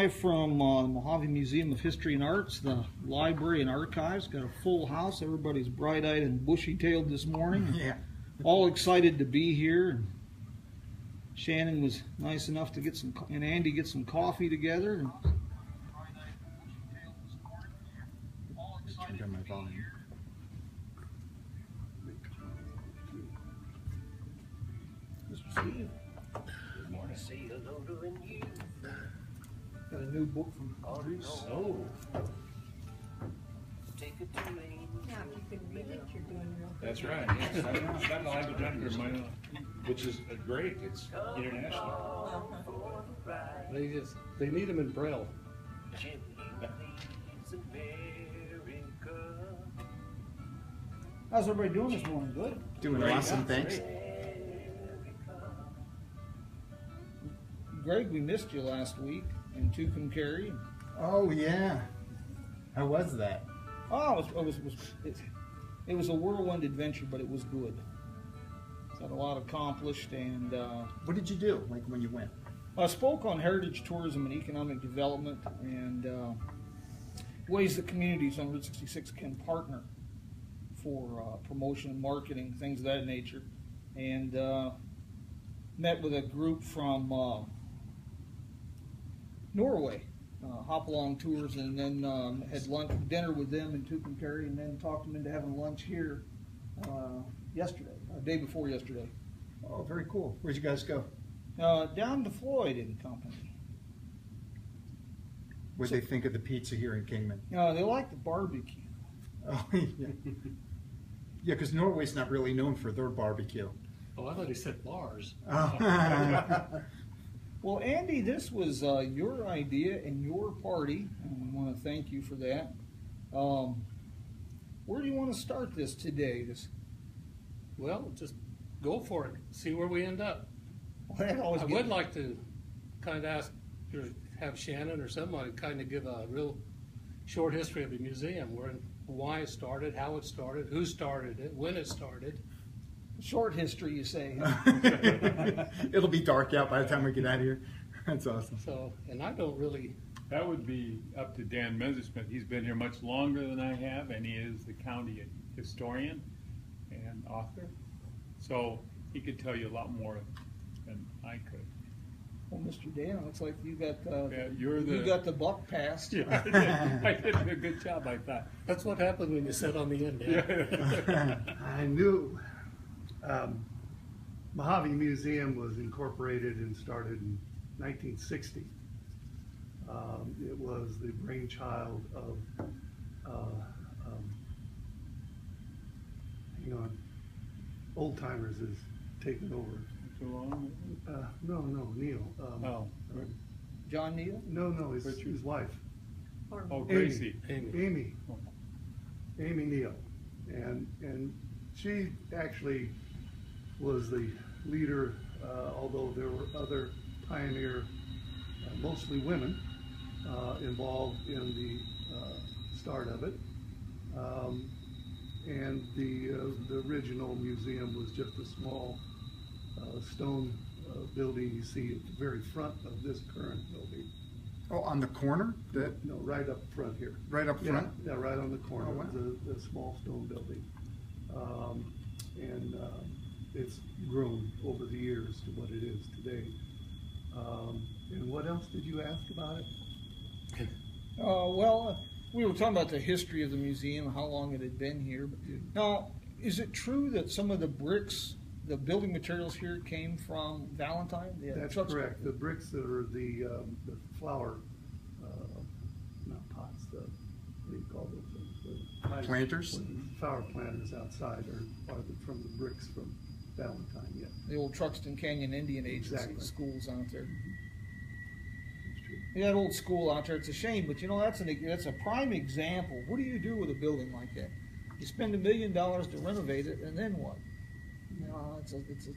live from the Mojave Museum of History and Arts, the library and archives. Got a full house. Everybody's bright-eyed and bushy-tailed this morning. Yeah. All excited to be here. Shannon was nice enough to get and Andy get some coffee together. Turn down my volume. Mr. Steve. Good morning. Say hello to you. Got a new book from Bruce. Oh. Take it to me. Now, if you can read it, you're doing real good. That's right. Yes, I've got the language under mine, which is great. It's international. They need them in Braille. How's everybody doing this morning? Good? Doing Great. awesome, thanks. Greg, we missed you last week in Tucumcari. Oh yeah. How was that? Oh, it was a whirlwind adventure, but it was good. Got a lot accomplished, and What did you do, like when you went? I spoke on heritage tourism and economic development and ways that communities on Route 66 can partner for promotion and marketing, things of that nature. And met with a group from Norway, hop-along tours, and then had dinner with them in Tucumcari, and then talked them into having lunch here yesterday, day before yesterday. Oh, very cool. Where'd you guys go? Down to Floyd and Company. What'd they think of the pizza here in Kingman? They like the barbecue. Oh, yeah. Yeah, because Norway's not really known for their barbecue. Oh, I thought he said bars. Oh. Well, Andy, this was your idea and your party, and we want to thank you for that. Where do you want to start this today? Well, just go for it. See where we end up. Well, I would like to kind of ask, or have Shannon or somebody kind of give a real short history of the museum, why it started, how it started, who started it, when it started. Short history, you say. It'll be dark out by the time we get out of here. That's awesome. So, and I don't really. That would be up to Dan Messersmith. He's been here much longer than I have, and he is the county historian and author. So he could tell you a lot more than I could. Well, Mr. Dan, looks like you got you got the buck passed. Yeah, I did a good job, I thought. That's what happened when you sit on the end. Yeah. I knew Mojave Museum was incorporated and started in 1960. It was the brainchild of, old timers has taken over. Too long? No, Neil. Oh, John Neal? No, his wife. oh, Gracie. Amy Neal, and she actually was the leader, although there were other pioneer, mostly women, involved in the start of it. And the original museum was just a small stone building you see at the very front of this current building. Oh, on the corner? No, right up front here. Right up front? Yeah, right on the corner. Oh, wow. The small stone building. And it's grown over the years to what it is today. And what else did you ask about it? Well, we were talking about the history of the museum, how long it had been here. Now, is it true that some of the bricks, the building materials here, came from Valentine? That's correct. The bricks that are the flower, not pots, what do you call those things? Planters? Flower planters outside are from the bricks from Valentine, yeah. The old Truxton Canyon Indian Agency Exactly. schools out there. That's true. Yeah, that old school out there. It's a shame, but that's a prime example. What do you do with a building like that? You spend $1 million to renovate it, and then what? You know,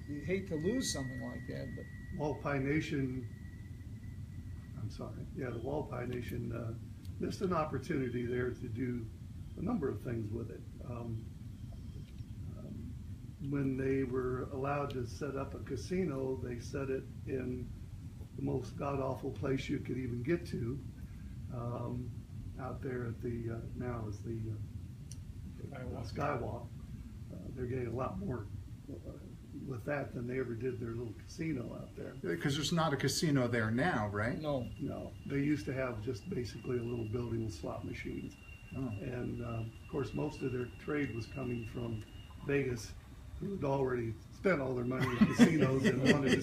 you hate to lose something like that, but Walpi Nation, I'm sorry, yeah, the Walpi Nation missed an opportunity there to do a number of things with it. When they were allowed to set up a casino, they set it in the most god-awful place you could even get to, out there at the, now is the Skywalk. They're getting a lot more with that than they ever did their little casino out there. Because there's not a casino there now, right? No. No, they used to have just basically a little building with slot machines. Oh. And of course, most of their trade was coming from Vegas, who had already spent all their money in casinos and wanted to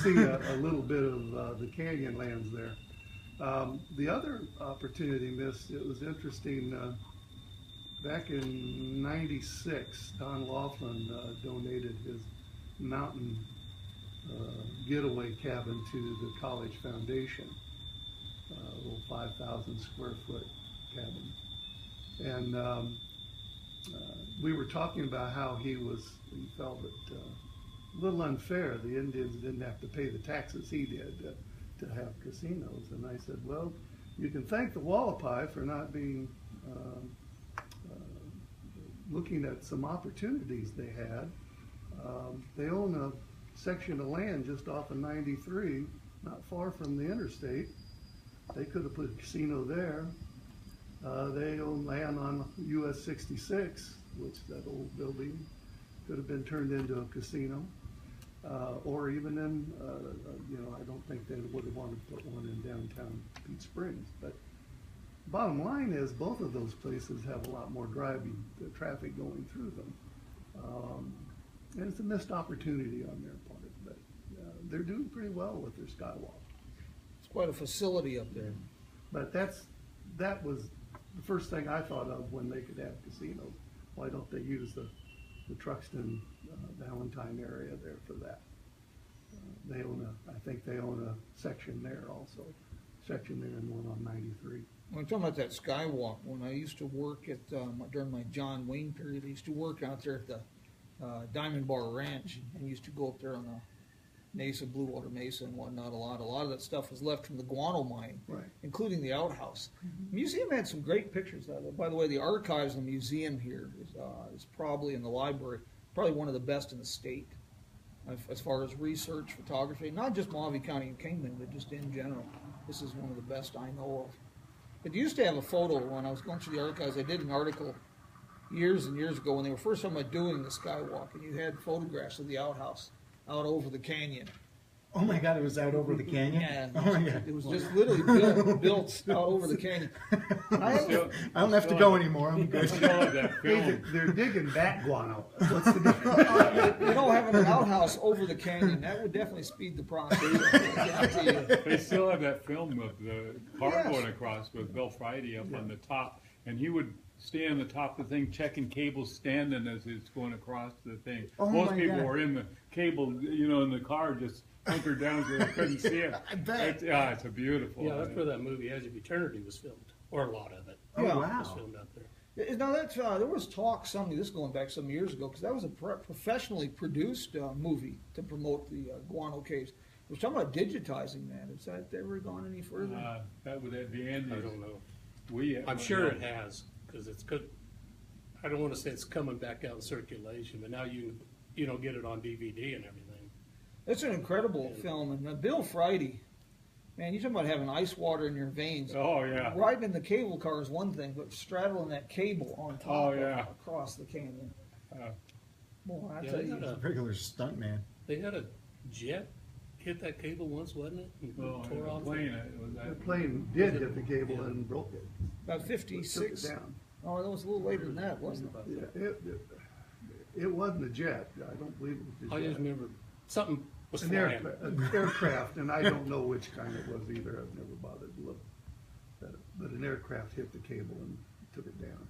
see a little bit of the canyon lands there. The other opportunity missed, it was interesting, back in '96, Don Laughlin donated his mountain getaway cabin to the college foundation, a little 5,000 square foot cabin. And we were talking about how he felt it a little unfair. The Indians didn't have to pay the taxes he did to have casinos. And I said, well, you can thank the Wallapai for not being looking at some opportunities they had. They own a section of land just off of 93, not far from the interstate. They could have put a casino there. They own land on US 66, which that old building could have been turned into a casino. Or even in, I don't think they would have wanted to put one in downtown Peach Springs. But bottom line is both of those places have a lot more traffic going through them. And it's a missed opportunity on their part. But they're doing pretty well with their Skywalk. It's quite a facility up there. But that was the first thing I thought of when they could have casinos. Why don't they use the Truxton, Valentine area there for that? I think they own a section there also, section there and one on 93. When I'm talking about that Skywalk, when I used to work at, during my John Wayne period, I used to work out there at the Diamond Bar Ranch, and used to go up there on the Mesa, Blue Water Mesa and whatnot a lot. A lot of that stuff was left from the guano mine, Right. including the outhouse. The museum had some great pictures of it. By the way, the archives in the museum here is probably in the library, probably one of the best in the state as far as research, photography, not just Mojave County and Kingman, but just in general. This is one of the best I know of. It used to have a photo when I was going through the archives. I did an article years and years ago when they were first talking about doing the Skywalk, and you had photographs of the outhouse out over the canyon. Oh my God, it was out over the canyon? Yeah, Oh my God. it was just literally built out over the canyon. I don't have to go anymore. I'm good. Still have that film. They're digging that guano. What's the difference? Having an outhouse over the canyon, that would definitely speed the process. I guarantee you. They still have that film of the car Yes. going across with Bill Friday up on the top, and he would stay on the top of the thing, checking cables, standing as it's going across the thing. Oh Most my people God. were in the cable, in the car, just hunkered down so they couldn't see it. I bet. It's a beautiful. Yeah, that's where that movie Edge of Eternity was filmed, or a lot of it. Oh, Yeah. wow. was filmed out there. Now that's there was talk this going back some years ago, because that was a professionally produced movie to promote the guano caves. We're talking about digitizing that. Has that ever gone any further? That would be Andy. I don't know. We. I'm sure it has, because it's good. I don't want to say it's coming back out in circulation, but now you get it on DVD and everything. It's an incredible film, and Bill Friday, man, you're talking about having ice water in your veins. Oh yeah. Riding in the cable car is one thing, but straddling that cable on top across the canyon. Boy, I Yeah, tell they you. had a- Regular stuntman. They had a jet hit that cable once, wasn't it? And tore off. Plane. The plane did hit the cable and broke it. About Took 56. it down. Oh, that was a little later than that, wasn't it? Yeah, it wasn't a jet. I don't believe it was a I jet. just remember something was An flying. aircraft, and I don't know which kind it was either. I've never bothered to look. But an aircraft hit the cable and took it down.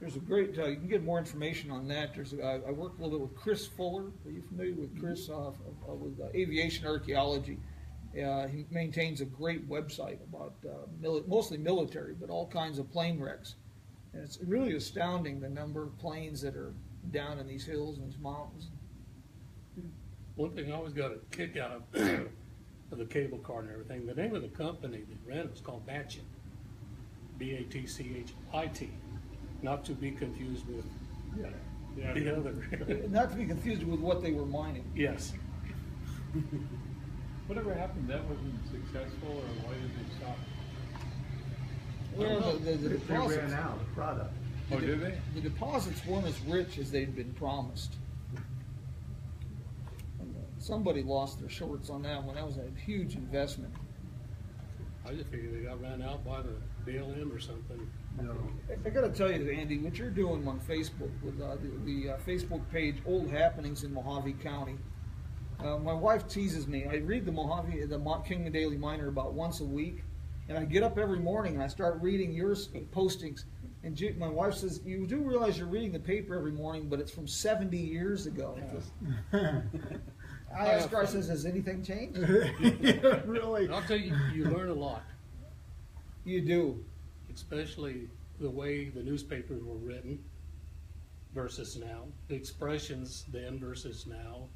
There's a great, you can get more information on that. I worked a little bit with Chris Fuller. Are you familiar with Chris with aviation archaeology? He maintains a great website about mostly military, but all kinds of plane wrecks. And it's really astounding the number of planes that are down in these hills and these mountains. One thing I always got a kick out of the cable car and everything, the name of the company that ran it was called Batchit. B-A-T-C-H-I-T. Not to be confused with the other. Not to be confused with what they were mining. Yes. Whatever happened, that wasn't successful, or why did they stop? Well, the They deposits, ran out of product. Oh, did they? the deposits weren't as rich as they'd been promised. Somebody lost their shorts on that one. That was a huge investment. I just figured they got ran out by the BLM or something. No. I gotta tell you, Andy, what you're doing on Facebook with the Facebook page, Old Happenings in Mojave County. My wife teases me. I read the Kingman Daily Miner about once a week, and I get up every morning and I start reading your postings. And my wife says, "You do realize you're reading the paper every morning, but it's from 70 years ago." I asked her, I says, "Has anything changed?" Yeah, really? And I'll tell you, you learn a lot, You do. especially the way the newspapers were written versus now, the expressions then versus now.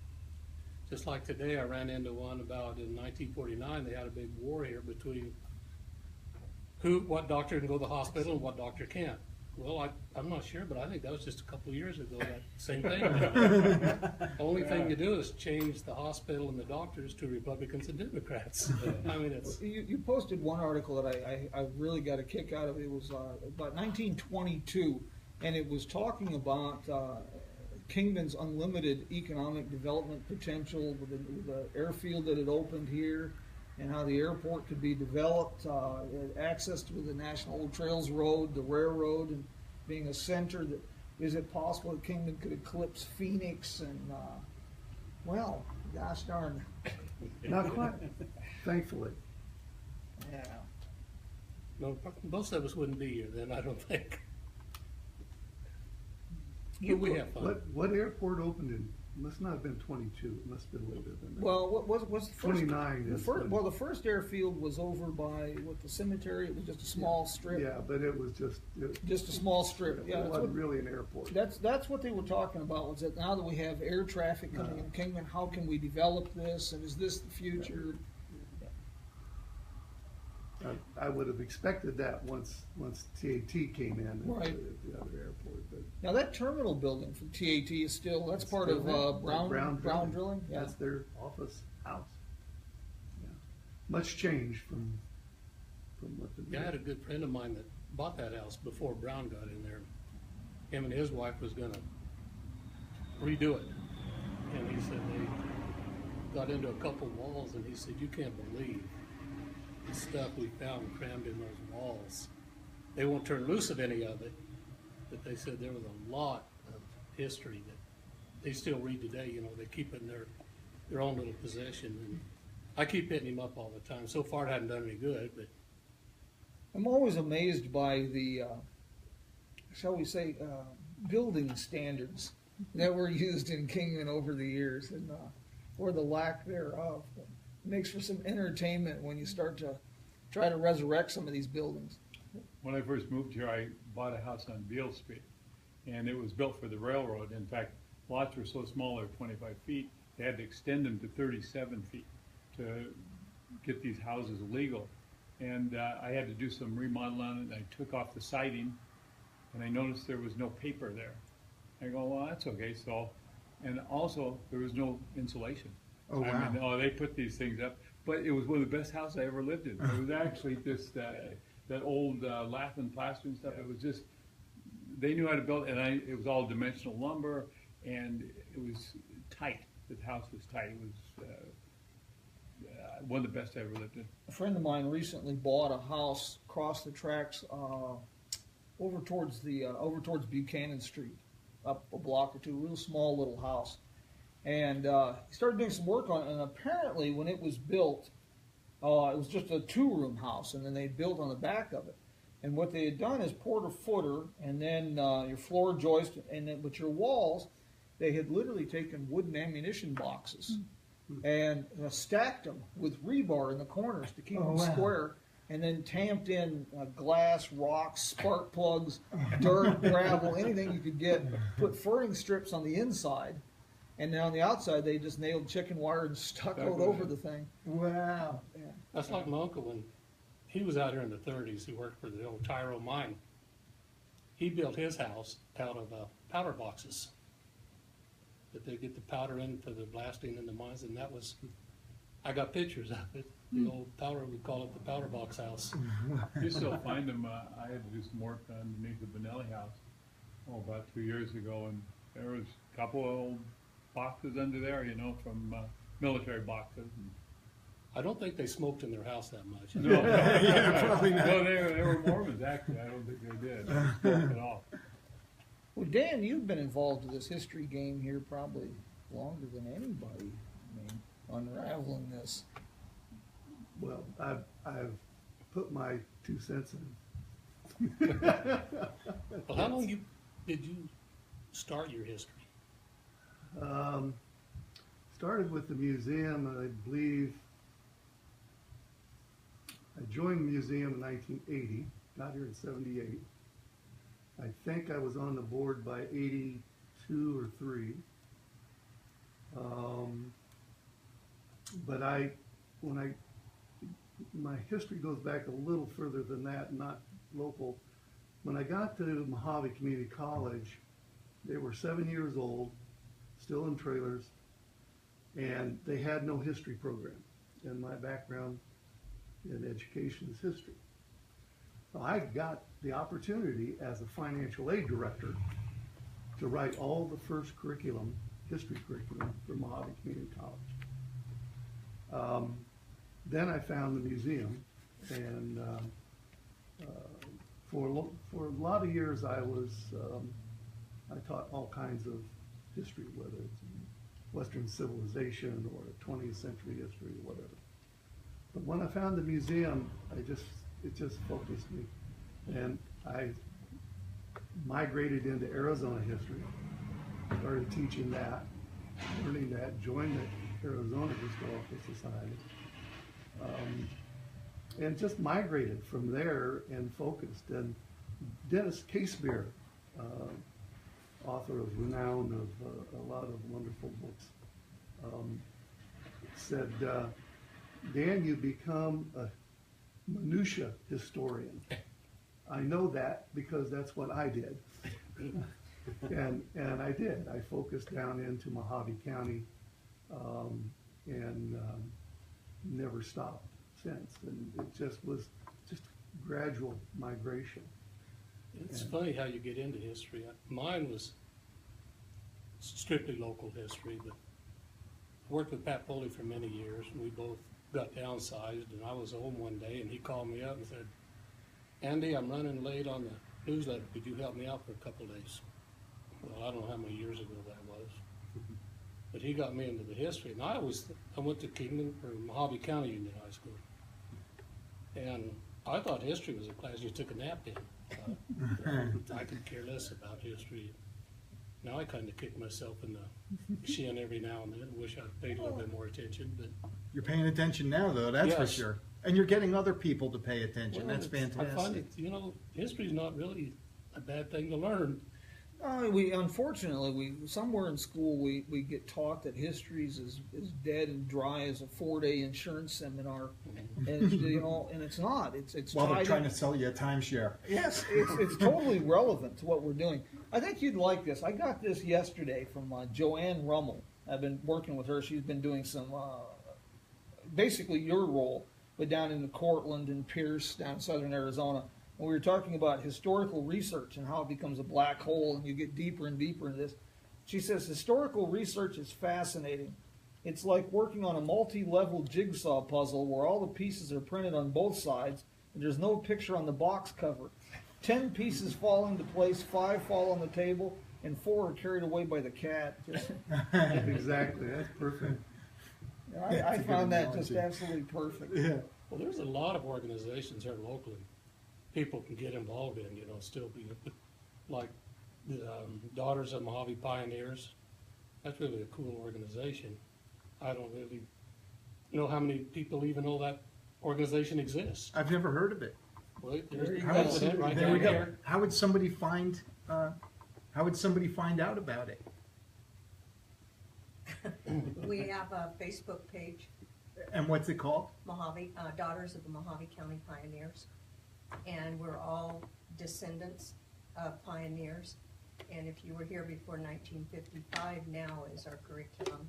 Just like today, I ran into one about in 1949, they had a big war here between what doctor can go to the hospital and what doctor can't. Well, I'm not sure, but I think that was just a couple of years ago, that same thing. Only thing you do is change the hospital and the doctors to Republicans and Democrats. I mean, it's, You posted one article that I really got a kick out of. It was about 1922, and it was talking about Kingman's unlimited economic development potential with the airfield that had opened here, and how the airport could be developed, access to the National Old Trails Road, the railroad, and being a center. That is it possible that Kingman could eclipse Phoenix? And well, gosh darn, Not quite, thankfully. yeah. no, most of us wouldn't be here then, I don't think. You But we put- have fun. What airport opened in, must not have been 22, it must have been later than that. Well, what was the first? 29 The is first, when- well, the first airfield was over by the cemetery. It was just a small strip. Yeah, but it was just, Just a small strip. it Yeah, that's wasn't what, really an airport. that's what they were talking about. Was that now that we have air traffic coming in Kingman, how can we develop this? And is this the future? I would have expected that once TAT came in at Right. the other airport, but. Now that terminal building for TAT is still that's part Still of there. Brown Drilling. Yeah. That's their office house. Yeah. Much change from what the. Yeah, I had a good friend of mine that bought that house before Brown got in there. Him and his wife was gonna redo it. And he said they got into a couple walls and he said, you can't believe the stuff we found crammed in those walls. They won't turn loose of any of it, but they said there was a lot of history that they still read today, you know, they keep it in their own little possession. And I keep hitting him up all the time. So far it hasn't done any good, but I'm always amazed by the, shall we say, building standards that were used in Kingman over the years, and or the lack thereof. It makes for some entertainment when you start to try to resurrect some of these buildings. When I first moved here, I bought a house on Beale Street, and it was built for the railroad. In fact, lots were so small, they're 25 feet, they had to extend them to 37 feet to get these houses legal. And I had to do some remodel on it, and I took off the siding, and I noticed there was no paper there. I go, well, that's okay, so, and also, there was no insulation. Oh, I wow. mean, they put these things up, but it was one of the best houses I ever lived in. It was actually just that old lath and plaster and stuff. It was just, they knew how to build, and it was all dimensional lumber, and it was tight. The house was tight. It was one of the best I ever lived in. A friend of mine recently bought a house across the tracks over towards Buchanan Street, up a block or two, real small little house. And he started doing some work on it, and apparently when it was built, it was just a two-room house, and then they built on the back of it. And what they had done is poured a footer, and then your floor joist, and then, but your walls, they had literally taken wooden ammunition boxes and stacked them with rebar in the corners to keep them square, and then tamped in glass, rocks, spark plugs, dirt, gravel, anything you could get, put furring strips on the inside, and then on the outside they just nailed chicken wire and stuccoed over the thing. Wow. Yeah. that's like my uncle when he was out here in the 30s. He worked for the old Tyro mine. He built his house out of powder boxes that they get the powder in for the blasting in the mines, and that was I got pictures of it. The old powder, we call it the powder box house. You still find them, I had to do some work underneath the Benelli house, about 2 years ago, and there was a couple of old boxes under there, you know, from military boxes. I don't think they smoked in their house that much. No, Yeah, probably not. no, they were Mormons, actually. I don't think they did. At all. Well, Dan, you've been involved with this history game here probably longer than anybody. I mean, unraveling this. Well, I've put my 2 cents in. Well, how long did you start your history? Started with the museum, I believe. I joined the museum in 1980, got here in 78. I think I was on the board by 82 or 3. But my history goes back a little further than that, not local. When I got to Mojave Community College, they were 7 years old, still in trailers, and they had no history program. And my background in education is history. So I got the opportunity as a financial aid director to write all the first curriculum, history curriculum for Mojave Community College. Then I found the museum, and for a lot of years I taught all kinds of history, whether it's Western civilization or 20th century history or whatever. But when I found the museum, it just focused me, and I migrated into Arizona history, started teaching that, learning that, joined the Arizona Historical Society, and just migrated from there and focused. And Dennis Casebeer, author of renown of a lot of wonderful books, said, Dan, you become a minutia historian. I know that because that's what I did. and I did. I focused down into Mojave County and never stopped since. And it just was just gradual migration. It's funny how you get into history. Mine was strictly local history, but I worked with Pat Foley for many years, and we both got downsized, and I was home one day, and he called me up and said, Andy, I'm running late on the newsletter. Could you help me out for a couple of days? Well, I don't know how many years ago that was. But he got me into the history, and I went to Kingman, or Mojave County Union High School. And I thought history was a class you took a nap in. I could care less about history. Now I kind of kick myself in the shin every now and then. Wish I'd paid a little bit more attention, but You're paying attention now, though, that's for Yes. sure. And you're getting other people to pay attention. well, That's I find fantastic. it, history's not really a bad thing to learn. We unfortunately somewhere in school we get taught that history is dead and dry as a 4-day insurance seminar, and and it's not. It's While they're tied trying in- to sell you a timeshare. Yes, it's totally relevant to what we're doing. I think you'd like this. I got this yesterday from Joanne Rummel. I've been working with her. She's been doing some, basically your role, but down in Cortland and Pierce, down in southern Arizona. And we were talking about historical research and how it becomes a black hole and you get deeper and deeper into this. She says historical research is fascinating. It's like working on a multi-level jigsaw puzzle where all the pieces are printed on both sides and there's no picture on the box cover. 10 pieces fall into place, 5 fall on the table, and 4 are carried away by the cat. Exactly, that's perfect. I That's a good found that just analogy. absolutely perfect. Yeah. Well, there's a lot of organizations here locally people can get involved in, still be like the Daughters of Mojave Pioneers. That's really a cool organization. I don't really know how many people even know that organization exists. I've never heard of it. Well, There you How go. would, it right there down we go. here. How would somebody find out about it? We have a Facebook page, And what's it called? Mojave, Daughters of the Mojave County Pioneers. And we're all descendants of pioneers. And if you were here before 1955, now is our curriculum,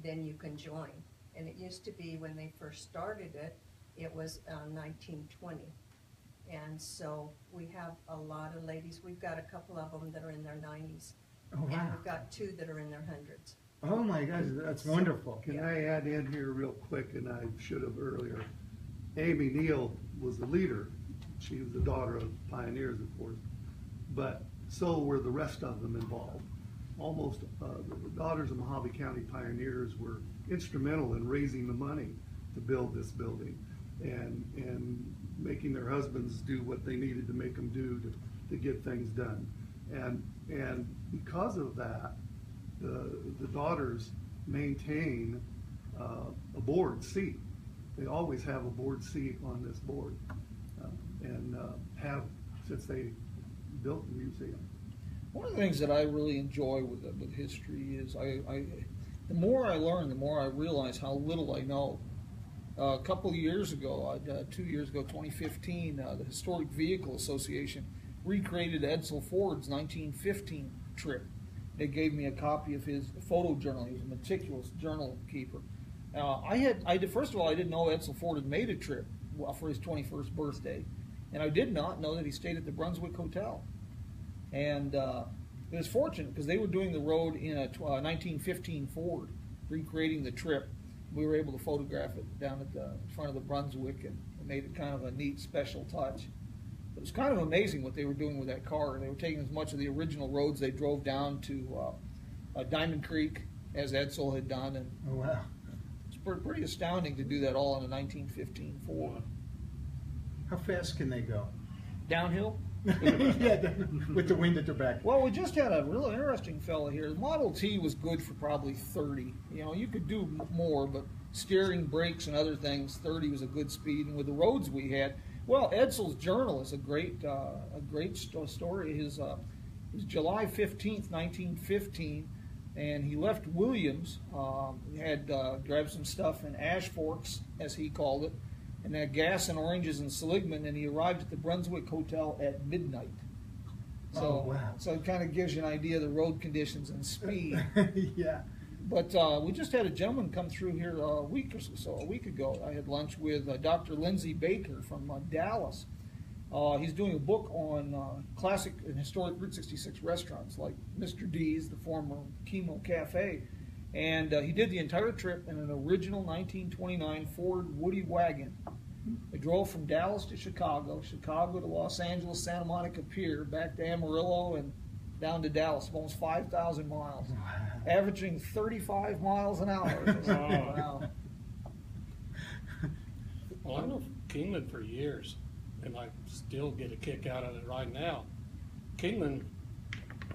then you can join. And it used to be, when they first started it, it was 1920. And so we have a lot of ladies. We've got a couple of them that are in their 90s. Oh, And wow. we've got 2 that are in their hundreds. Oh my gosh, that's wonderful. Can I add in here real quick, and I should have earlier, Amy Neal was the leader. She was the daughter of pioneers, of course, but so were the rest of them involved. Almost, the daughters of Mojave County pioneers were instrumental in raising the money to build this building and making their husbands do what they needed to make them do to get things done. And because of that, the daughters maintain a board seat. They always have a board seat on this board, and have since they built the museum. One of the things that I really enjoy with history is the more I learn, the more I realize how little I know. A couple of years ago, 2 years ago, 2015, the Historic Vehicle Association recreated Edsel Ford's 1915 trip. They gave me a copy of his photo journal. He was a meticulous journal keeper. First of all, I didn't know Edsel Ford had made a trip for his 21st birthday, and I did not know that he stayed at the Brunswick Hotel. And it was fortunate because they were doing the road in a 1915 Ford, recreating the trip. We were able to photograph it down at the front of the Brunswick, and it made it kind of a neat special touch. It was kind of amazing what they were doing with that car. They were taking as much of the original roads they drove down to Diamond Creek as Edsel had done, and Oh wow. it's pretty astounding to do that all in a 1915 Ford. How fast can they go? Downhill? Yeah, with the wind at their back. Well, we just had a real interesting fella here. The Model T was good for probably 30. You know, you could do more, but steering, brakes, and other things, 30 was a good speed. And with the roads we had, well, Edsel's journal is a great story. His it was July 15th, 1915, and he left Williams. He had grabbed some stuff in Ash Forks, as he called it, and had gas and oranges in Seligman, and he arrived at the Brunswick Hotel at midnight. So, Oh, wow. So it kind of gives you an idea of the road conditions and speed. Yeah. But we just had a gentleman come through here a week ago. I had lunch with Dr. Lindsay Baker from Dallas. He's doing a book on classic and historic Route 66 restaurants like Mr. D's, the former Chemo Cafe. And he did the entire trip in an original 1929 Ford Woody wagon. They drove from Dallas to Chicago, Chicago to Los Angeles, Santa Monica Pier, back to Amarillo, and down to Dallas, almost 5,000 miles, averaging 35 miles an hour. Wow. Well, I know Kingman for years, and I still get a kick out of it right now. Kingman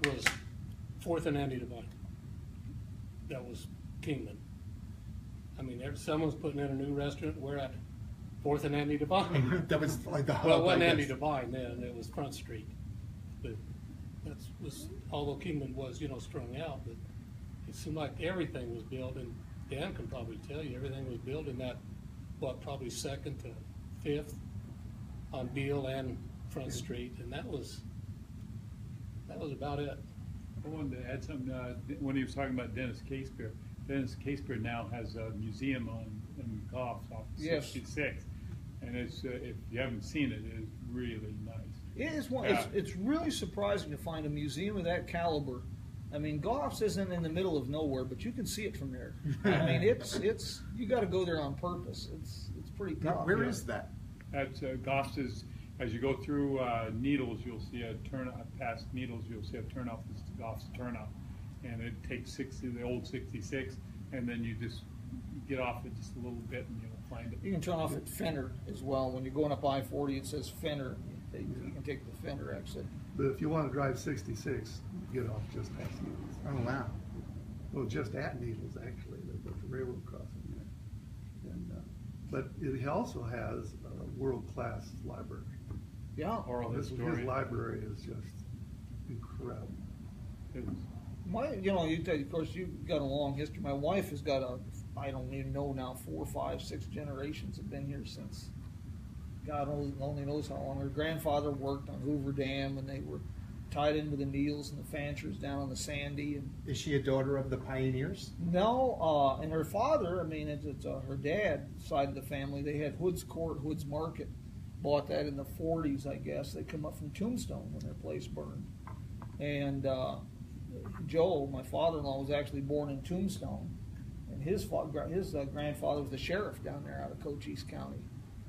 was 4th and Andy Devine. That was Kingman. I mean, someone's putting in a new restaurant. We're at 4th and Andy Devine. That was like the hub. Well, it I wasn't Andy guess. Devine then, it was Front Street. But although Kingman was, strung out, but it seemed like everything was built, and Dan can probably tell you, everything was built in that, probably 2nd to 5th on Beale and Front Street, and that was about it. I wanted to add something, when he was talking about Dennis Casebeer. Dennis Casebeer now has a museum in Goff off Yes. 66, and it's if you haven't seen it, it's really nice. It is one. Yeah. It's really surprising to find a museum of that caliber. I mean, Goff's isn't in the middle of nowhere, but you can see it from there. I mean, it's you got to go there on purpose. It's pretty tough. Where is that? That's Goff's is, as you go through Needles, you'll see a turnout. Past Needles, you'll see a turnout. This is Goff's turnout, and it takes the old 66, and then you just get off it just a little bit, and you'll find it. You can turn off at Fenner as well. When you're going up I-40, it says Fenner. You can take the Fenner exit. But if you want to drive 66, get off just past Needles. Oh wow. Well, just at Needles, actually, the railroad crossing there. And, but it also has a world-class library. Yeah. Oral His historian. library is just incredible. It's- Of course, you've got a long history. My wife has got I don't even know now, 4, 5, 6 generations have been here since God only knows how long. Her grandfather worked on Hoover Dam, and they were tied in with the Needles and the Fanchers down on the Sandy. And Is she a daughter of the pioneers? no, and her father, I mean, it's her dad side of the family. They had Hood's Court, Hood's Market. Bought that in the 40s, I guess. They come up from Tombstone when their place burned. And Joe, my father-in-law, was actually born in Tombstone. And his grandfather was the sheriff down there out of Cochise County.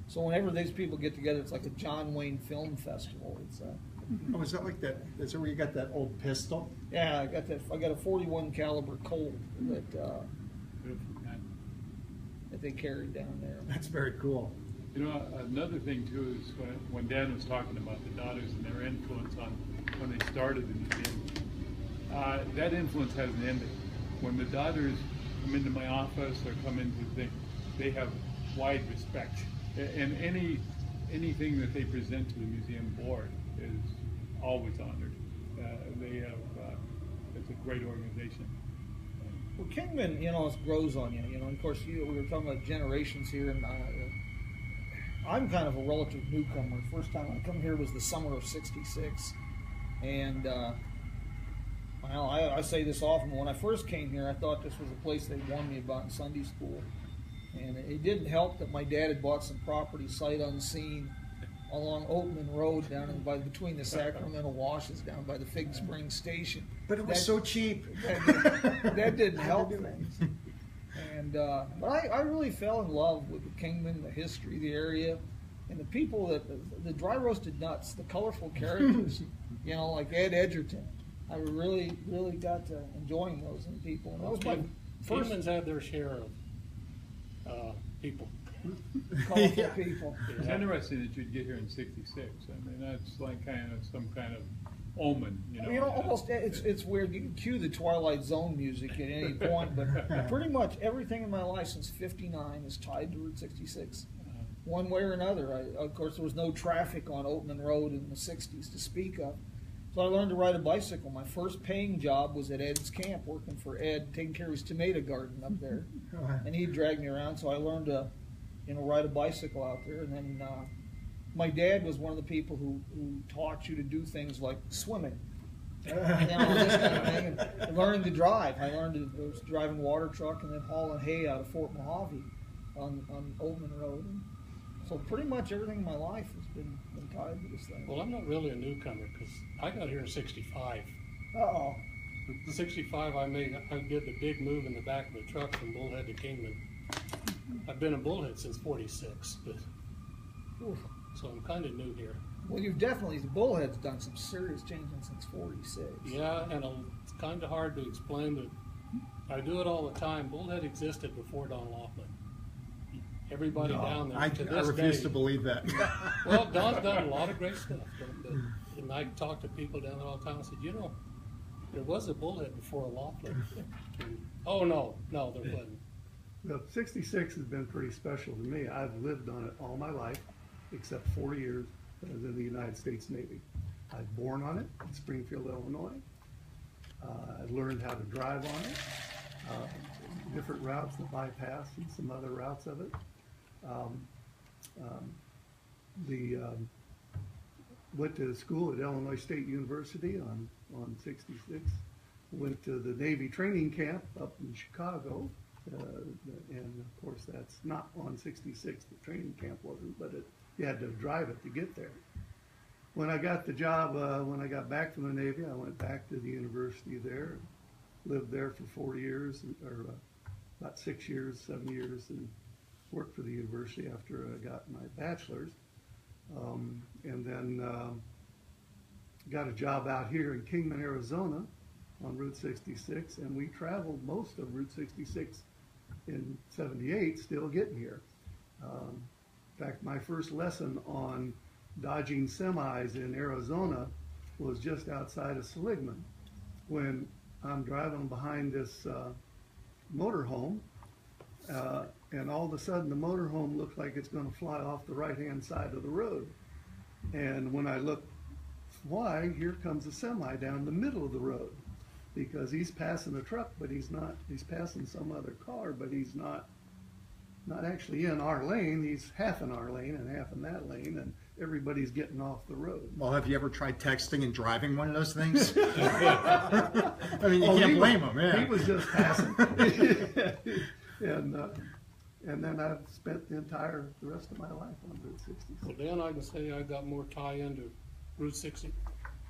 So whenever these people get together, it's like a John Wayne Film Festival. It's Oh, is that like that? Is that where you got that old pistol? yeah, I got that. I got a 41 caliber Colt that they carried down there. That's very cool. You know, another thing too is when Dan was talking about the daughters and their influence on when they started the museum, that influence hasn't ended. When the daughters come into my office or come into the thing, they have wide respect. And anything that they present to the museum board is always honored. They have, it's a great organization. Well, Kingman, you know, it grows on you. You know, of course, we were talking about generations here, and I'm kind of a relative newcomer. First time I come here was the summer of '66, and well, I say this often. When I first came here, I thought this was a place they warned me about in Sunday school, and it didn't help that my dad had bought some property sight unseen along Oatman Road down between the Sacramento washes down by the Fig Springs station. But it was so cheap. That didn't help things. And but I really fell in love with the Kingman, the history, the area, and the people the dry roasted nuts, the colorful characters, you know, like Ed Edgerton. I really got to enjoying those in people. And that was my first. Kingman's had their share of people. Colorful Yeah. people. It's interesting that you'd get here in '66. I mean, that's like kind of some kind of omen, you know. You know, almost it's weird. You can cue the Twilight Zone music at any point, but pretty much everything in my life since '59 is tied to Route 66, one way or another. Of course, there was no traffic on Oatman Road in the '60s to speak of, so I learned to ride a bicycle. My first paying job was at Ed's camp, working for Ed, taking care of his tomato garden up there, and he'd drag me around. So I learned to, you know, ride a bicycle out there, and then. My dad was one of the people who taught you to do things like swimming, you know, this kind of thing, and learning to drive. I was driving water truck and then hauling hay out of Fort Mojave on Oatman Road. And so pretty much everything in my life has been tied to this thing. Well, I'm not really a newcomer because I got here in '65. Uh-oh. In '65, I did the big move in the back of the truck from Bullhead to Kingman. I've been in Bullhead since '46, but. Oof. So I'm kind of new here. Well, you've definitely, the Bullhead's done some serious changing since '46. Yeah, and it's kind of hard to explain, but I do it all the time. Bullhead existed before Don Laughlin. Everybody down there I to this refuse day. to believe that. Well, Don's done a lot of great stuff. And I talk to people down there all the time. I said, you know, there was a Bullhead before Laughlin. Oh, no, there wasn't. Well, '66 has been pretty special to me. I've lived on it all my life, except 4 years that I was in the United States Navy. I was born on it in Springfield, Illinois. I learned how to drive on it, different routes, the bypass and some other routes of it. Went to school at Illinois State University on 66. Went to the Navy training camp up in Chicago. And of course that's not on 66, the training camp wasn't, but you had to drive it to get there. When I got the job, when I got back from the Navy, I went back to the university there, lived there for 4 years, or about 6 years, 7 years, and worked for the university after I got my bachelor's. And then got a job out here in Kingman, Arizona on Route 66, and we traveled most of Route 66 in '78, still getting here. In fact, my first lesson on dodging semis in Arizona was just outside of Seligman, when I'm driving behind this motorhome, and all of a sudden the motorhome looks like it's going to fly off the right-hand side of the road. And when I look why, here comes a semi down the middle of the road, because he's passing a truck, but he's passing some other car, but he's not actually in our lane. He's half in our lane and half in that lane, and everybody's getting off the road. Well, have you ever tried texting and driving one of those things? I mean, you can't blame them. Yeah. He was just passing. And then I've spent the rest of my life on Route 66. Well, Dan, I can say I got more tie into Route 60.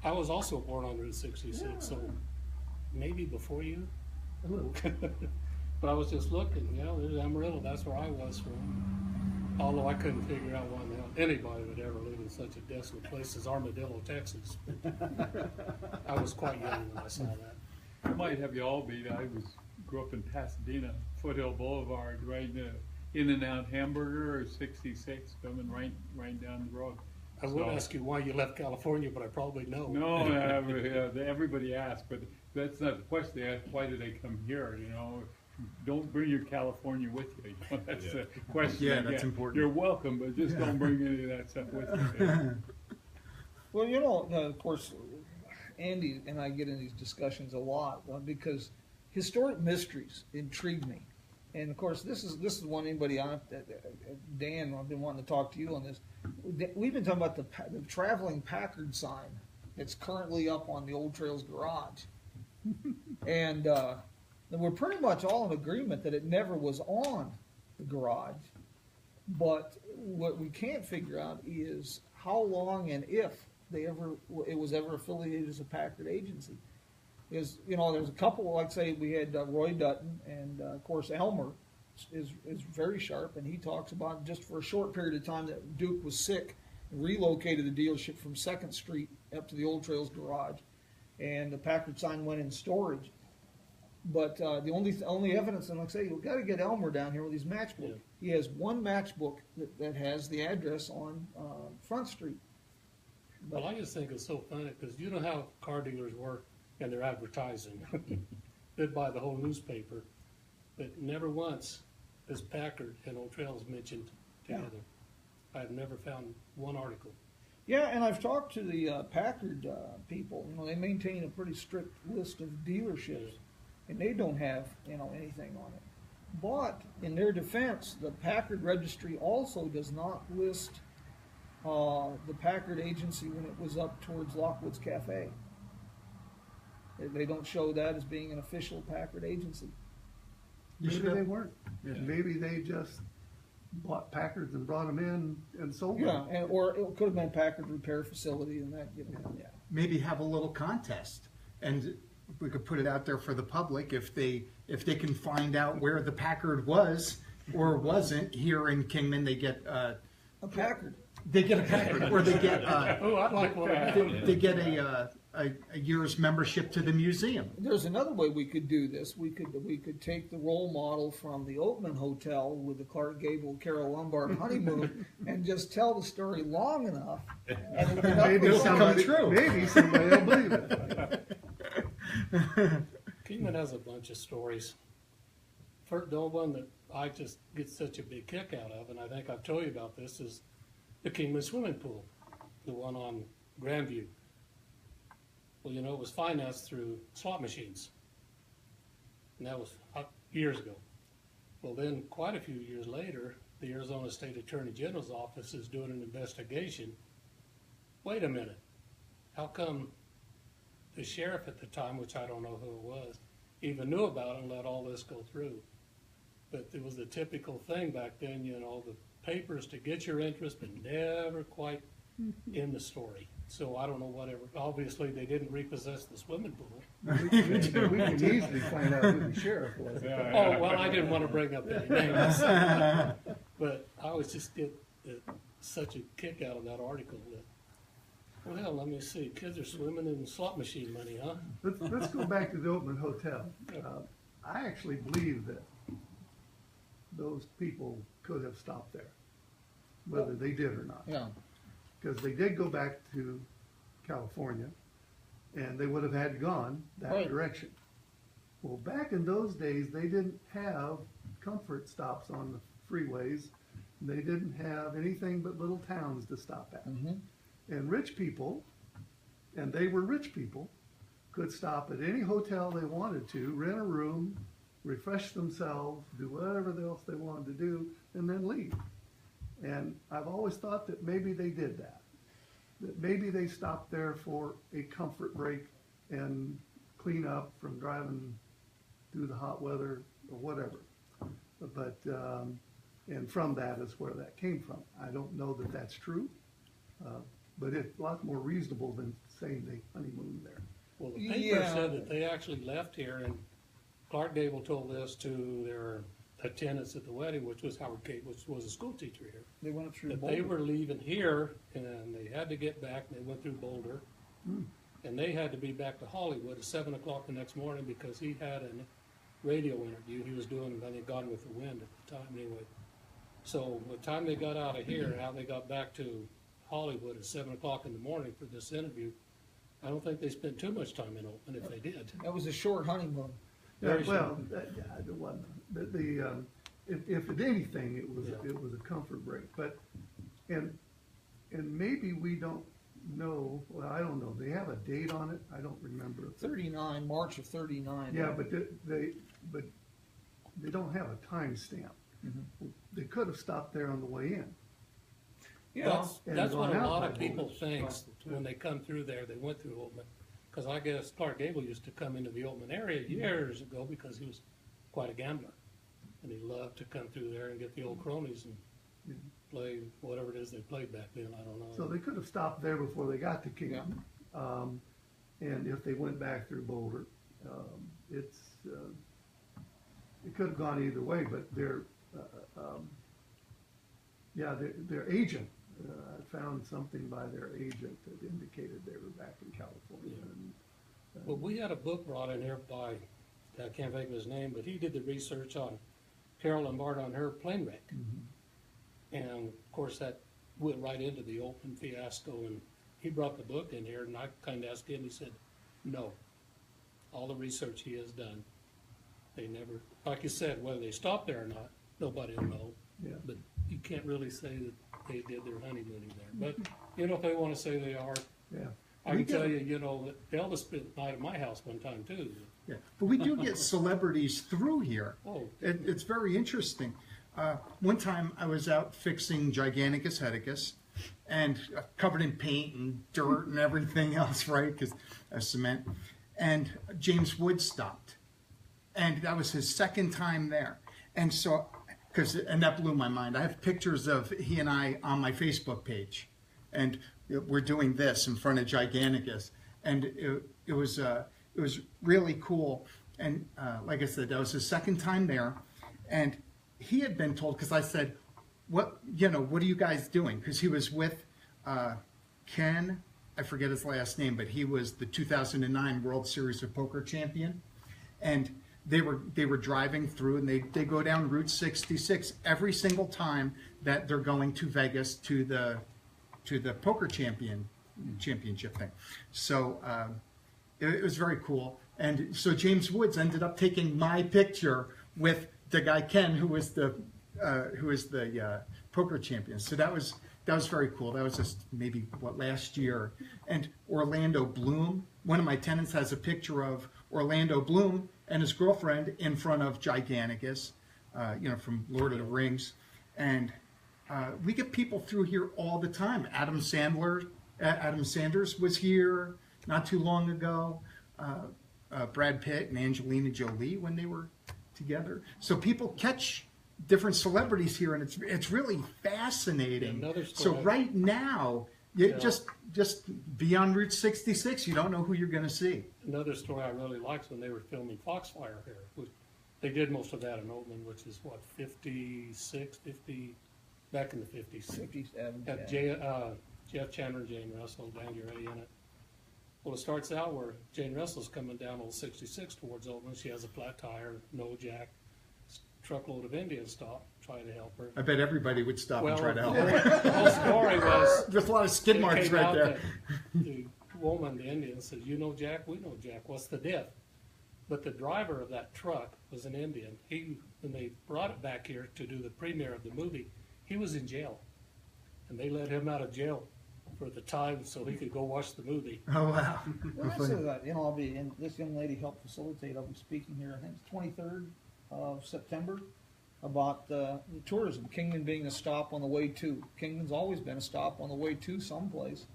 I was also born on Route 66, so maybe before you. A little. But I was just looking, there's Amarillo, that's where I was from. Although I couldn't figure out why the hell anybody would ever live in such a desolate place as Armadillo, Texas. I was quite young when I saw that. I might have you all beat. Grew up in Pasadena, Foothill Boulevard, right in and out hamburger or 66 coming right down the road. I would ask you why you left California, but I probably know. No, everybody asks, but that's not the question. They ask, why did they come here? Don't bring your California with you. That's the question. Yeah, that's important. You're welcome, but just don't bring any of that stuff with you. Well, of course, Andy and I get in these discussions a lot because historic mysteries intrigue me. And of course, this is one anybody on Dan, I've been wanting to talk to you on this. We've been talking about the traveling Packard sign that's currently up on the Old Trails garage, and we're pretty much all in agreement that it never was on the garage. But what we can't figure out is how long and if it was ever affiliated as a Packard agency. There's a couple, like say we had Roy Dutton, and of course Elmer is very sharp, and he talks about just for a short period of time that Duke was sick and relocated the dealership from 2nd Street up to the Old Trails garage, and the Packard sign went in storage. But the only evidence, and like I say, you've got to get Elmer down here with his matchbook. Yeah. He has one matchbook that has the address on Front Street. Well, I just think it's so funny because you know how car dealers work and their advertising. They'd buy the whole newspaper, but never once is Packard and Old Trails mentioned together. Yeah. I've never found one article. Yeah, and I've talked to the Packard people. They maintain a pretty strict list of dealerships, and they don't have anything on it. But in their defense, the Packard registry also does not list the Packard agency when it was up towards Lockwood's Cafe. They don't show that as being an official Packard agency. Maybe they weren't. Yeah. Maybe they just bought Packards and brought them in and sold them. Yeah, or it could have been Packard repair facility and that. Yeah. Maybe have a little contest, and we could put it out there for the public if they can find out where the Packard was or wasn't here in Kingman. They get a Packard. They get a Packard, or they get I'd like one. They get a year's membership to the museum. There's another way we could do this. We could take the role model from the Oatman Hotel with the Clark Gable Carol Lombard honeymoon and just tell the story long enough, and maybe somebody will believe it. Kingman has a bunch of stories. The one that I just get such a big kick out of, and I think I've told you about this, is the Kingman swimming pool, the one on Grandview. Well, it was financed through slot machines, and that was years ago. Well, then quite a few years later, the Arizona State Attorney General's office is doing an investigation. Wait a minute, how come the sheriff at the time, which I don't know who it was, even knew about it and let all this go through? But it was the typical thing back then, the papers to get your interest, but never quite in the story. So I don't know whatever. Obviously, they didn't repossess the swimming pool. We can easily find out who the sheriff was. Oh, well, I didn't want to bring up any names. But I always just get such a kick out of that article that, well, let me see. Kids are swimming in slot machine money, huh? Let's go back to the Oatman Hotel. I actually believe that those people could have stopped there, whether they did or not. Yeah. Because they did go back to California, and they would have had gone that direction. Well, back in those days, they didn't have comfort stops on the freeways. They didn't have anything but little towns to stop at. Mm-hmm. And rich people, and they were rich people, could stop at any hotel they wanted to, rent a room, refresh themselves, do whatever else they wanted to do, and then leave. And I've always thought that maybe they did that. that maybe they stopped there for a comfort break and clean up from driving through the hot weather or whatever. But, and from that is where that came from. I don't know that that's true, but it's a lot more reasonable than saying they honeymooned there. Well, the paper Yeah. said that they actually left here, and Clark Gable told this to their attendants at the wedding, which was Howard Cate, which was a school teacher here, They went through that Boulder. they were leaving here, and they had to get back, and they went through Boulder, and they had to be back to Hollywood at 7 o'clock the next morning because he had a radio interview he was doing, I think, Gone with the Wind at the time anyway. So by the time they got out of here, how they got back to Hollywood at 7 o'clock in the morning for this interview, I don't think they spent too much time in Oakland if they did. That was a short honeymoon. Yeah, Very well, it wasn't. If at anything, it was Yeah. it was a comfort break. But and maybe we don't know. Well, I don't know. They have a date on it. I don't remember. 39, March of 39. Yeah, but they don't have a time stamp. They could have stopped there on the way in. Yeah. That's what gone a out lot by of people Boulder. think when they come through there, they went through Oakland. Because I guess Clark Gable used to come into the Oakland area years ago because he was quite a gambler. And he loved to come through there and get the old cronies and play whatever it is they played back then, I don't know. So they could have stopped there before they got to Kingman. And if they went back through Boulder, it could have gone either way. But their agent, I found something by their agent that indicated they were back in California. Yeah. Well, we had a book brought in here by, I can't think of his name, but he did the research on Carol Lombard on her plane wreck. And of course that went right into the Oakland fiasco, and he brought the book in here, and I kind of asked him, he said, no, all the research he has done, they never, like you said, whether they stopped there or not, nobody will know. Yeah. But you can't really say that they did their honeymooning there. But, you know, if they want to say they are, Yeah. I can tell you, you know, that Elvis spent the night at my house one time too. Yeah, but we do get celebrities through here. Oh. It's very interesting. One time I was out fixing Giganticus heticus, and covered in paint and dirt and everything else, right? Because cement. And James Woods stopped, and that was his second time there. And so, and that blew my mind. I have pictures of he and I on my Facebook page, and we're doing this in front of Giganticus, and it was really cool. And like I said, that was his second time there, and he had been told, because I said, what are you guys doing? Because he was with Ken, I forget his last name, but he was the 2009 World Series of Poker champion, and they were driving through, and they go down Route 66 every single time that they're going to Vegas to the poker championship thing. So it was very cool. And so James Woods ended up taking my picture with the guy Ken, who was the poker champion. So that was very cool. That was just maybe last year. And Orlando Bloom, one of my tenants has a picture of Orlando Bloom and his girlfriend in front of Giganticus, from Lord of the Rings. And we get people through here all the time. Adam Sanders was here not too long ago. Brad Pitt and Angelina Jolie when they were together. So people catch different celebrities here, and it's really fascinating. Another So story. right now, just be on Route 66. You don't know who you're going to see. Another story I really liked when they were filming Foxfire here. They did most of that in Oakland, which is 56, 50, back in the 50s. 57. Had Jeff Chandler and Jane Russell, Dan Uray in it. Well, it starts out where Jane Russell's coming down Old 66 towards Oakland. She has a flat tire, no jack. Truckload of Indians stop, trying to help her. I bet everybody would stop and try to help. The whole story was There's a lot of skid it marks came right out there. that the woman, the Indian, says, "You know Jack? We know Jack. What's the diff?" But the driver of that truck was an Indian. When they brought it back here to do the premiere of the movie, he was in jail, and they let him out of jail for the time so he could go watch the movie. Oh, wow. Well, this is I'll be, and this young lady helped facilitate. I'll be speaking here, I think it's 23rd of September, about the tourism. Kingman being a stop on the way to. Kingman's always been a stop on the way to someplace.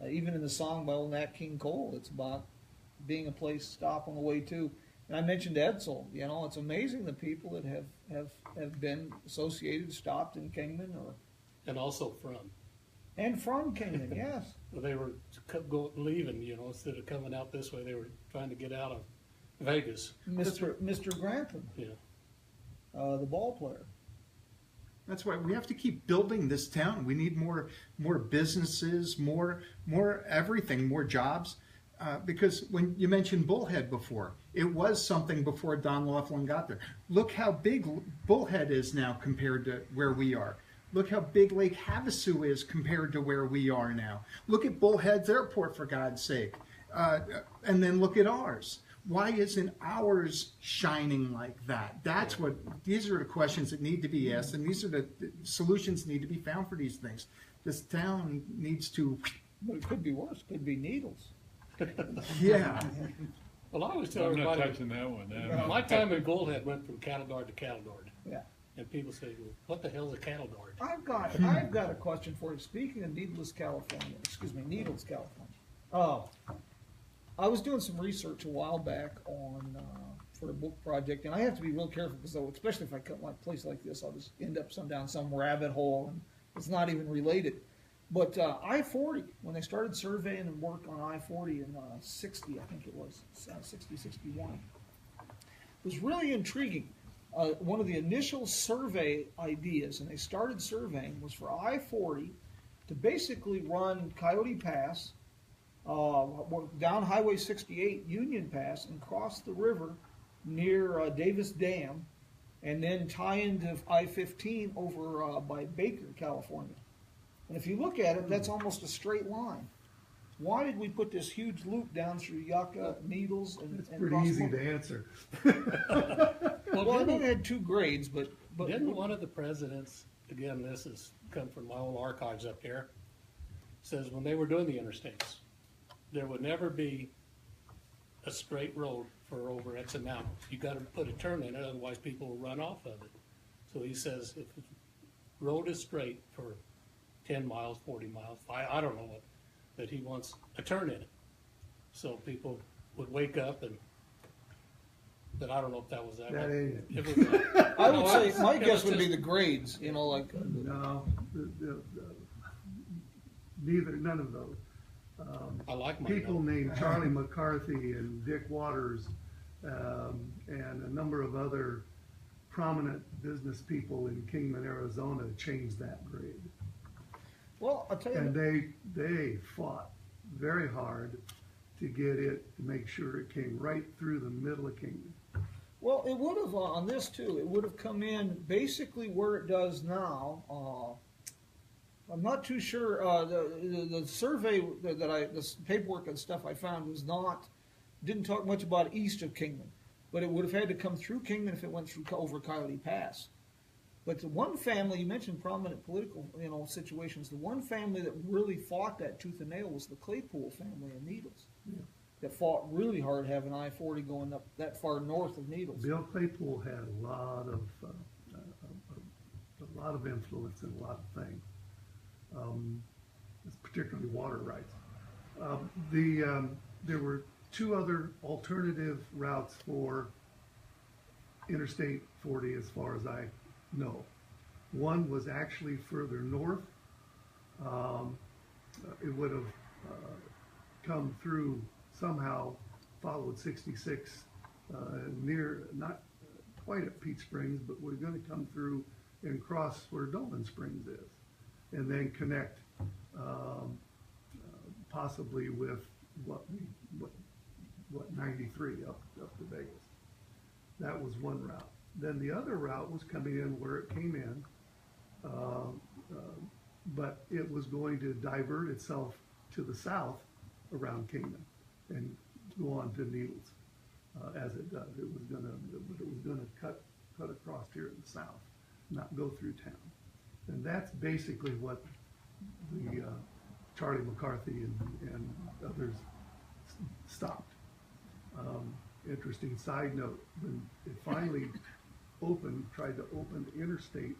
Even in the song by old Nat King Cole, it's about being a place to stop on the way to. And I mentioned Edsel. You know, it's amazing the people that have been associated, stopped in Kingman And also from. and from Kingman. Yes, They were leaving, you know, instead of coming out this way, they were trying to get out of Vegas. Mr. Grantham, Yeah. the ball player. That's why we have to keep building this town. We need more businesses, more everything, more jobs. Because when you mentioned Bullhead before, it was something before Don Laughlin got there. Look how big Bullhead is now compared to where we are. Look how big Lake Havasu is compared to where we are now. Look at Bullhead's airport, for God's sake. And then look at ours. Why isn't ours shining like that? These are the questions that need to be asked, and these are the solutions need to be found for these things. This town needs to, But it could be worse. It could be Needles. yeah. Well, I always tell I'm not everybody, touching that one. my time in Bullhead went from cattle guard to cattle guard. Yeah. And people say, well, what the hell is a cattle guard? I've got a question for you. Speaking of Needles, California. Oh, I was doing some research a while back on for a book project, and I have to be real careful because, especially if I cut my place like this, I'll just end up down some rabbit hole, and it's not even related. But I-40, when they started surveying and work on I-40 in 60, I think it was 60, 61, was really intriguing. One of the initial survey ideas, and they started surveying, was for I-40 to basically run Coyote Pass, down Highway 68, Union Pass, and cross the river near Davis Dam, and then tie into I-15 over by Baker, California. And if you look at it, that's almost a straight line. Why did we put this huge loop down through Yucca Needles and It's and pretty cross easy the- to answer. Well, I know they had 2 grades, but Didn't one of the presidents, again, this has come from my old archives up here, says when they were doing the interstates, there would never be a straight road for over X amount. You gotta put a turn in it, otherwise people will run off of it. So he says if the road is straight for 10 miles, 40 miles, I don't know what, that he wants a turn in it. So people would wake up and, but I don't know if that was that. That ain't it. It was, I would say my it guess was would be just- the grades. You know, like No, none of those. I like my People note. named Charlie McCarthy and Dick Waters, and a number of other prominent business people in Kingman, Arizona changed that grade. well, I'll tell you. And they fought very hard to get it, to make sure it came right through the middle of Kingman. Well, it would have on this too. It would have come in basically where it does now. I'm not too sure. The survey the paperwork and stuff I found didn't talk much about east of Kingman, but it would have had to come through Kingman if it went through over Coyote Pass. But the one family, you mentioned prominent political, situations. The one family that really fought that tooth and nail was the Claypool family in Needles. Yeah. That fought really hard having I-40 going up that far north of Needles. Bill Claypool had a lot of influence in a lot of things, particularly water rights. There were 2 other alternative routes for Interstate 40 as far as I know. One was actually further north. It would have come through somehow, followed 66 near, not quite at Peach Springs, but we're going to come through and cross where Dolan Springs is, and then connect possibly with what 93 up to Vegas. That was one route. Then the other route was coming in where it came in, but it was going to divert itself to the south around Kingman and go on to Needles, as it does. It was gonna cut across here in the south, not go through town. And that's basically what the Charlie McCarthy and others stopped. Interesting side note, when it finally tried to open the interstate,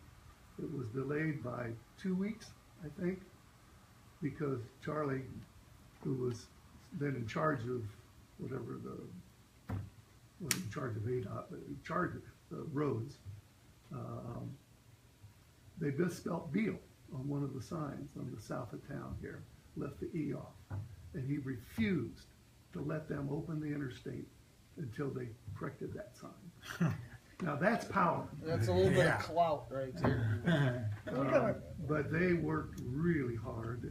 it was delayed by 2 weeks, I think, because Charlie who was then in charge of whatever was in charge of ADOT, but in charge of the roads. They misspelt Beal on one of the signs on the south of town here, left the E off, and he refused to let them open the interstate until they corrected that sign. Now that's power. That's a little bit of clout right there. But they worked really hard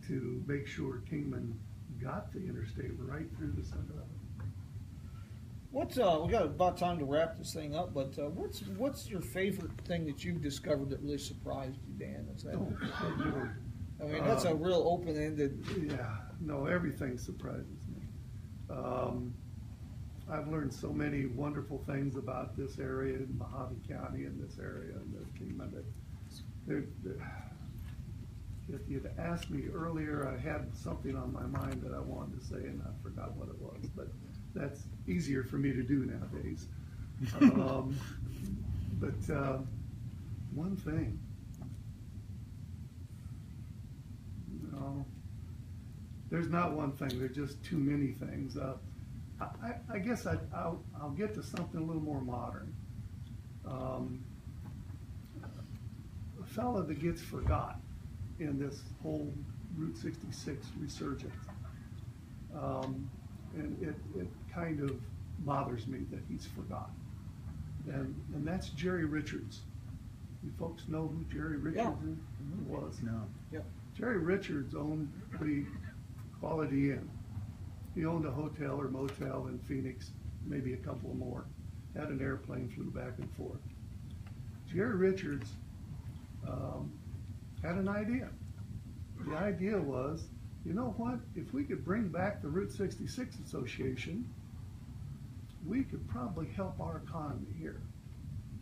to make sure Kingman got the interstate right through the center of it. What's we got about time to wrap this thing up, but what's your favorite thing that you've discovered that really surprised you, Dan? Is that? I mean, that's a real open-ended. Yeah, no, everything surprises me. I've learned so many wonderful things about this area in Mojave County and this area and the Kingman. If you'd asked me earlier, I had something on my mind that I wanted to say and I forgot what it was, but that's easier for me to do nowadays. One thing, no, there's not one thing, there's just too many things. I guess I'll get to something a little more modern. A fella that gets forgot in this whole Route 66 resurgence. And it kind of bothers me that he's forgotten. And that's Jerry Richards. You folks know who Jerry Richards was? No. Yep. Jerry Richards owned the Quality Inn. He owned a hotel or motel in Phoenix, maybe a couple more. Had an airplane, flew back and forth. Jerry Richards had an idea. The idea was, you know what, if we could bring back the Route 66 Association, we could probably help our economy here.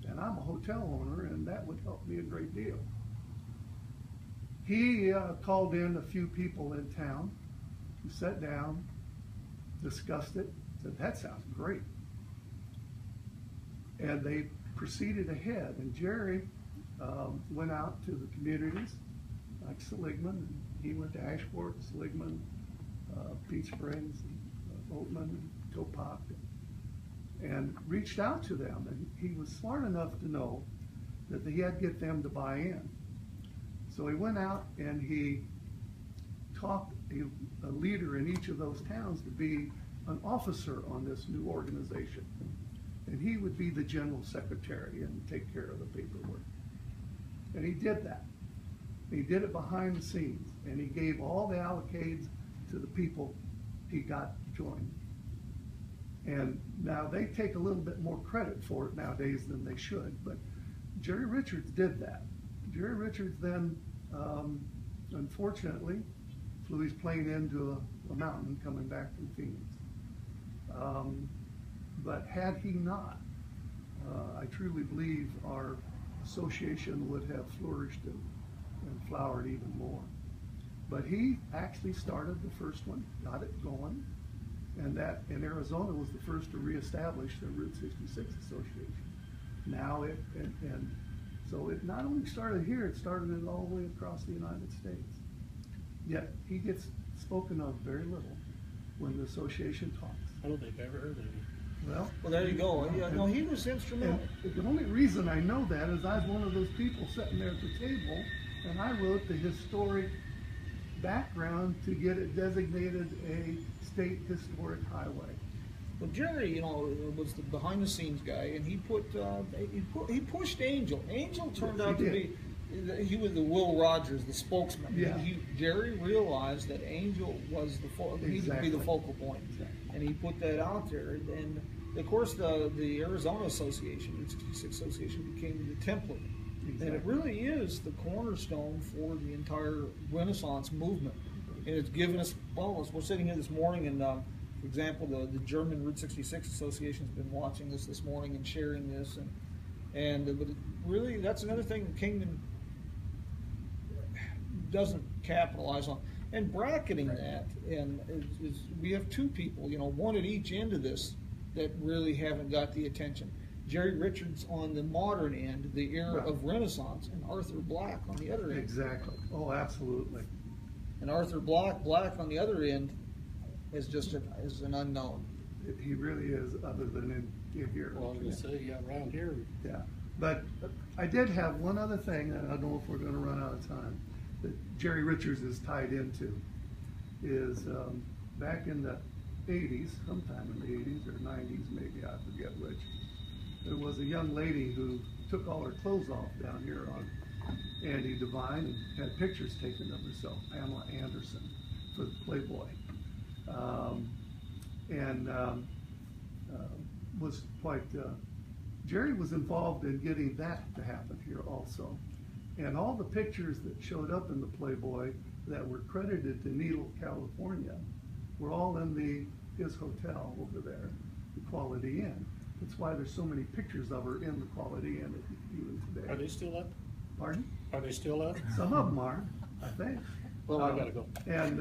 And I'm a hotel owner, and that would help me a great deal. He called in a few people in town, who sat down, discussed it, said, that sounds great. And they proceeded ahead, and Jerry went out to the communities, like Seligman. He went to Ashport, Seligman, Peach Springs, Oatman, Topop, and reached out to them. And he was smart enough to know that he had to get them to buy in. So he went out and he talked a leader in each of those towns to be an officer on this new organization. And he would be the general secretary and take care of the paperwork. And he did that. He did it behind the scenes, and he gave all the allocates to the people he got joined. And now they take a little bit more credit for it nowadays than they should, but Jerry Richards did that. Jerry Richards then, unfortunately, flew his plane into a mountain coming back from Phoenix. But had he not, I truly believe our association would have flourished and flowered even more. But he actually started the first one, got it going, and that in Arizona was the first to reestablish the Route 66 Association. Now so it not only started here, it started it all the way across the United States. Yet he gets spoken of very little when the association talks. I don't think I've ever heard of him. Well, There you go. Yeah, no, he was instrumental. And the only reason I know that is I was one of those people sitting there at the table, and I wrote the historic background to get it designated a state historic highway. Well, Jerry, was the behind-the-scenes guy, and he pushed Angel. Angel turned out to be, he was the Will Rogers, the spokesman. Yeah. Jerry realized that Angel was needed to be the focal point, and he put that out there. And of course, the Arizona Association, Route 66 Association, became the template. Exactly. And it really is the cornerstone for the entire Renaissance movement. And it's given us, as we're sitting here this morning, and for example, the German Route 66 Association has been watching this morning and sharing this, but really that's another thing that Kingman doesn't capitalize on. And bracketing that, and we have two people, one at each end of this that really haven't got the attention. Jerry Richards on the modern end, the era of Renaissance, and Arthur Black on the other end. Exactly. Oh, absolutely. And Arthur Black on the other end is just is an unknown. He really is, other than in here. Well, I was gonna say, yeah, around here, Yeah, but I did have one other thing, and I don't know if we're gonna run out of time, that Jerry Richards is tied into, is back in the 80s, sometime in the 80s or 90s maybe, I forget which, there was a young lady who took all her clothes off down here on Andy Devine and had pictures taken of herself, Pamela Anderson, for the Playboy. Was quite, Jerry was involved in getting that to happen here also. And all the pictures that showed up in the Playboy that were credited to Needle, California, were all in his hotel over there, the Quality Inn. That's why there's so many pictures of her in the Quality Inn even today. are they still up? Pardon? Are they still up? Some of them are, I think. Well, I gotta go. And,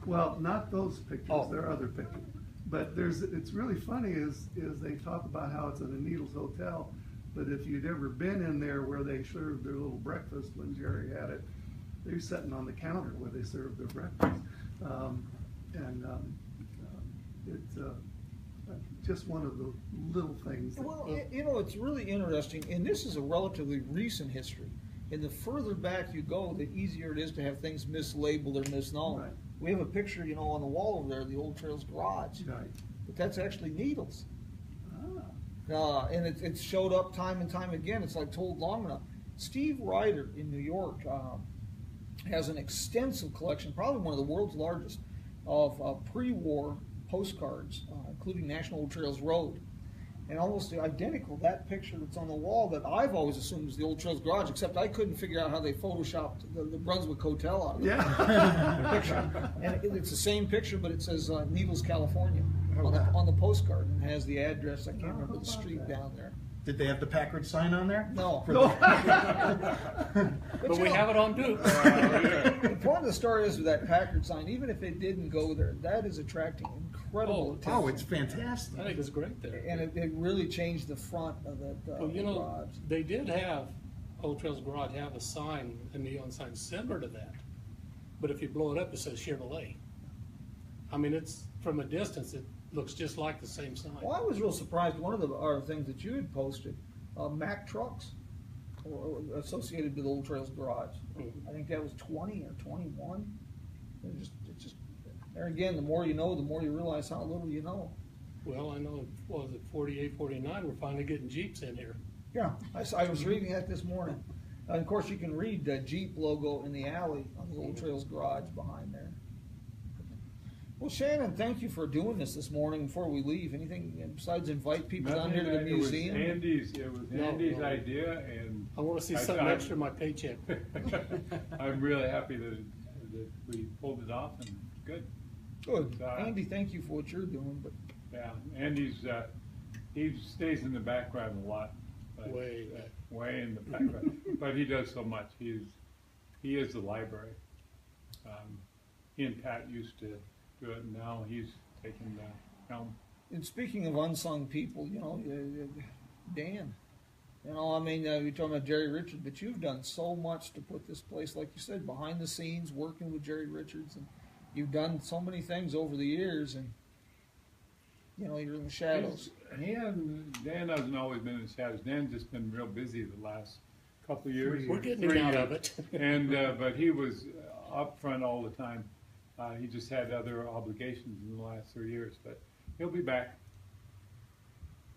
well, not those pictures, Oh. there are other pictures. But it's really funny is they talk about how it's in a Needles Hotel, but if you'd ever been in there where they served their little breakfast when Jerry had it, they're sitting on the counter where they served their breakfast. It's just one of the little things. Well, you know, it's really interesting, and this is a relatively recent history. And the further back you go, the easier it is to have things mislabeled or misknown. Right. We have a picture, you know, on the wall over there, the Old Trails Garage, Right. but that's actually Needles. Ah. And it showed up time and time again. It's like told long enough. Steve Ryder in New York has an extensive collection, probably one of the world's largest, of pre-war postcards, including National Old Trails Road. And almost identical, that picture that's on the wall that I've always assumed was the Old Trails Garage, except I couldn't figure out how they photoshopped the Brunswick Hotel out of it. Yeah. Picture. And it's the same picture, but it says Needles, California Oh, wow. on the postcard, and has the address. I can't remember the street down there. Did they have the Packard sign on there? No. But we have it on too. The point of the story is with that Packard sign, even if it didn't go there, that is attracting incredible attention. Oh, it's fantastic. I think it's great there. And it really changed the front of that Well, you know, garage. they did have, Old Trails Garage have a sign, a neon sign similar to that. But if you blow it up, it says Chevrolet. I mean, it's, from a distance, it looks just like the same sign. Well, I was real surprised. One of the other things that you had posted, Mack trucks associated with Old Trails Garage. Mhm. I think that was 20 or 21. It's just there again. The more you know, the more you realize how little you know. Well, I know, what was it, 48, 49, we're finally getting Jeeps in here. Yeah, I was reading that this morning. Of course, you can read the Jeep logo in the alley on the Old Trails Garage behind there. Well, Shannon, thank you for doing this morning. Before we leave, anything besides invite people down here to the museum? It was Andy's No. idea, and I wanna see something extra in my paycheck. I'm really happy that we pulled it off, and good. Good. Andy, thank you for what you're doing. But Yeah, Andy's, he stays in the background a lot. but, Way back. Way in the background, but he does so much. He is the library. He and Pat used to do it, and now he's taking the helm. and speaking of unsung people, you know, Dan, you know, I mean, you're talking about Jerry Richards, but you've done so much to put this place, like you said, behind the scenes, working with Jerry Richards, and you've done so many things over the years, and you know, you're in the shadows. Dan hasn't always been in the shadows. Dan's just been real busy the last couple of years. We're getting him out of it. And but he was up front all the time. He just had other obligations in the last 3 years, but he'll be back.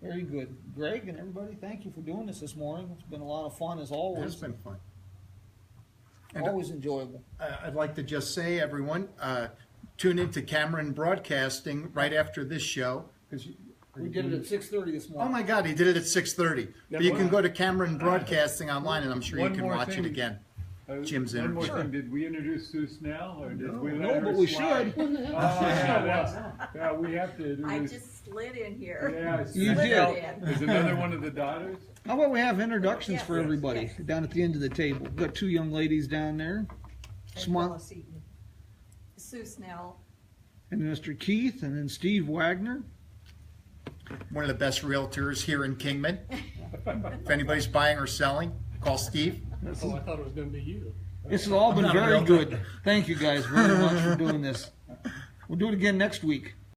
Very good. Greg and everybody, thank you for doing this morning. It's been a lot of fun as always. It's been fun. And Always enjoyable. I'd like to just say, everyone, tune into Cameron Broadcasting right after this show. 'Cause We did it at 6:30 this Oh morning. my God, he did it at 6:30. But you can go to Cameron Broadcasting online, and I'm sure you One can more watch it thing. again. Jim's One more interview. thing, did we introduce Sue Snell, or did we No, let her but we slide? should. Yeah, we have to I introduce. just slid in here. Yeah, You Slid did. in. Is another one of the daughters? How about we have introductions for Yes, everybody yes. down at the end of the table? We've got two young ladies down there, And Smart, Phyllis Eaton. Sue Snell. and Mr. Keith, and then Steve Wagner. One of the best realtors here in Kingman. If anybody's buying or selling, call Steve. Oh, I thought it was gonna be you. This has all been I'm not very real good. Thank you guys very much for doing this. We'll do it again next week.